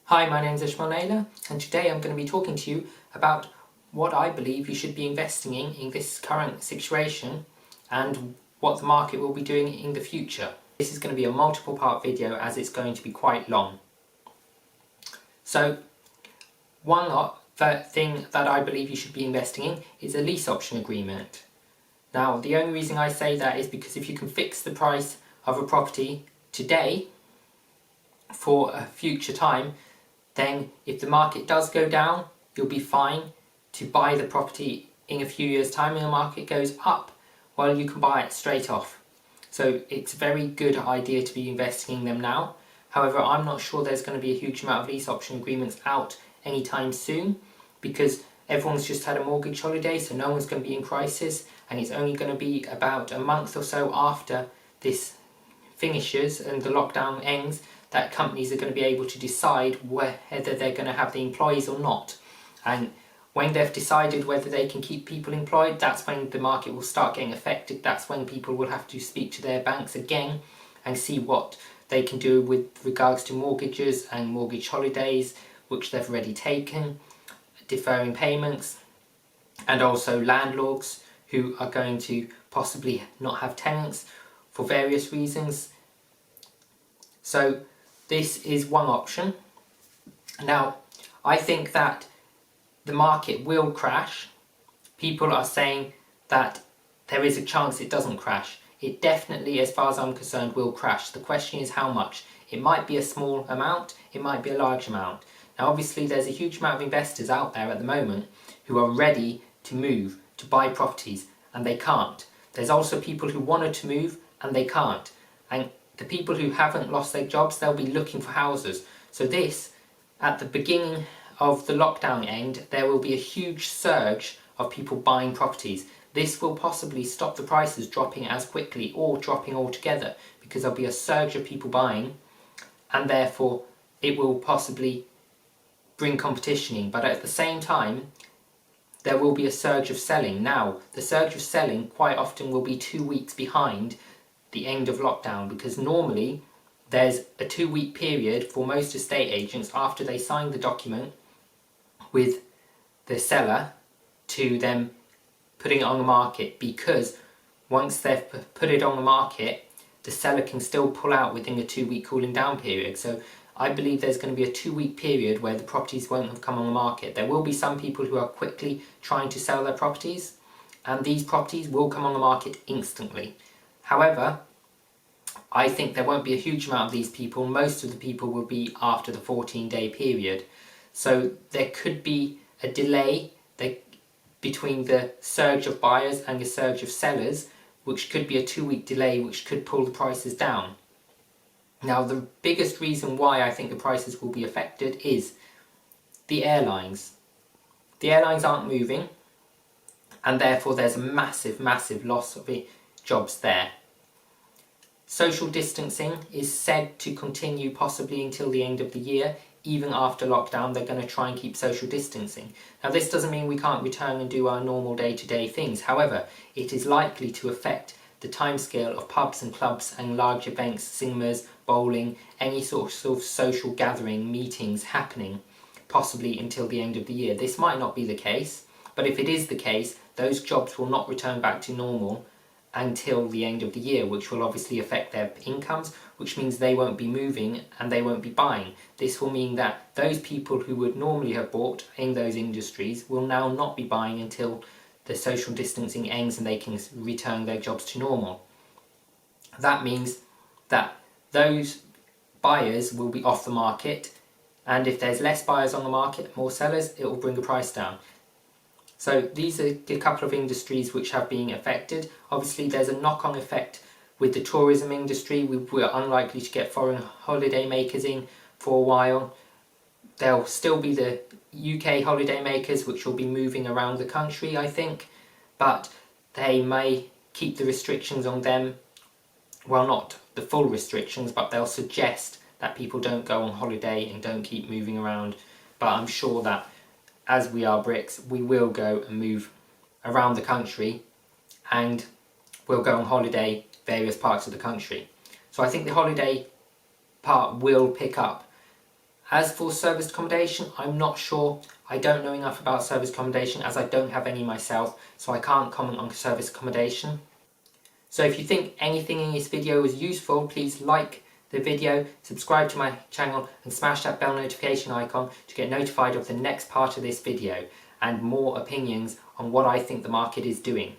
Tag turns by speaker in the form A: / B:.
A: Hi, my name is Naila, and today I'm going to be talking to you about what I believe you should be investing in this current situation and what the market will be doing in the future. This is going to be a multiple part video as it's going to be quite long. So, one thing that I believe you should be investing in is a lease option agreement. Now, the only reason I say that is because if you can fix the price of a property today for a future time, then if the market does go down, you'll be fine to buy the property in a few years' time and the market goes up, well, you can buy it straight off. So it's a very good idea to be investing in them now. However, I'm not sure there's going to be a huge amount of lease option agreements out anytime soon because everyone's just had a mortgage holiday, so no one's going to be in crisis, and it's only going to be about a month or so after this finishes and the lockdown ends that companies are going to be able to decide whether they're going to have the employees or not. And when they've decided whether they can keep people employed, that's when the market will start getting affected. That's when people will have to speak to their banks again and see what they can do with regards to mortgages and mortgage holidays, which they've already taken, deferring payments, and also landlords who are going to possibly not have tenants for various reasons. So this is one option. Now, I think that the market will crash. People are saying that there is a chance it doesn't crash. It definitely, as far as I'm concerned, will crash. The question is how much. It might be a small amount, it might be a large amount. Now obviously there's a huge amount of investors out there at the moment who are ready to move, to buy properties, and they can't. There's also people who wanted to move and they can't. And the people who haven't lost their jobs, they'll be looking for houses. So this, at the beginning of the lockdown end, there will be a huge surge of people buying properties. This will possibly stop the prices dropping as quickly or dropping altogether because there'll be a surge of people buying, and therefore it will possibly bring competition in. But at the same time, there will be a surge of selling. Now, the surge of selling quite often will be 2 weeks behind the end of lockdown, because normally there's a 2-week period for most estate agents after they sign the document with the seller to them putting it on the market, because once they've put it on the market, the seller can still pull out within a 2-week cooling down period. So I believe there's going to be a 2-week period where the properties won't have come on the market. There will be some people who are quickly trying to sell their properties, and these properties will come on the market instantly. However, I think there won't be a huge amount of these people. Most of the people will be after the 14-day period. So there could be a delay between the surge of buyers and the surge of sellers, which could be a 2-week delay, which could pull the prices down. Now, the biggest reason why I think the prices will be affected is the airlines. The airlines aren't moving, and therefore there's a massive, massive loss of jobs there. Social distancing is said to continue possibly until the end of the year. Even after lockdown, they're going to try and keep social distancing. Now, this doesn't mean we can't return and do our normal day-to-day things. However, it is likely to affect the timescale of pubs and clubs and large events, cinemas, bowling, any sort of social gathering, meetings happening, possibly until the end of the year. This might not be the case, but if it is the case, those jobs will not return back to normal until the end of the year, which will obviously affect their incomes, which means they won't be moving and they won't be buying. This will mean that those people who would normally have bought in those industries will now not be buying until the social distancing ends and they can return their jobs to normal. That means that those buyers will be off the market, and if there's less buyers on the market, more sellers, it will bring the price down. So these are a couple of industries which have been affected. Obviously there's a knock-on effect with the tourism industry. We're unlikely to get foreign holiday makers in for a while. There'll still be the UK holiday makers which will be moving around the country, I think, but they may keep the restrictions on them. Well, not the full restrictions, but they'll suggest that people don't go on holiday and don't keep moving around. But I'm sure that as we are Brits, we will go and move around the country and we'll go on holiday various parts of the country. So I think the holiday part will pick up, As for serviced accommodation, I'm not sure. I don't know enough about serviced accommodation as I don't have any myself, so I can't comment on serviced accommodation. So if you think anything in this video was useful, please like the video, subscribe to my channel and smash that bell notification icon to get notified of the next part of this video and more opinions on what I think the market is doing.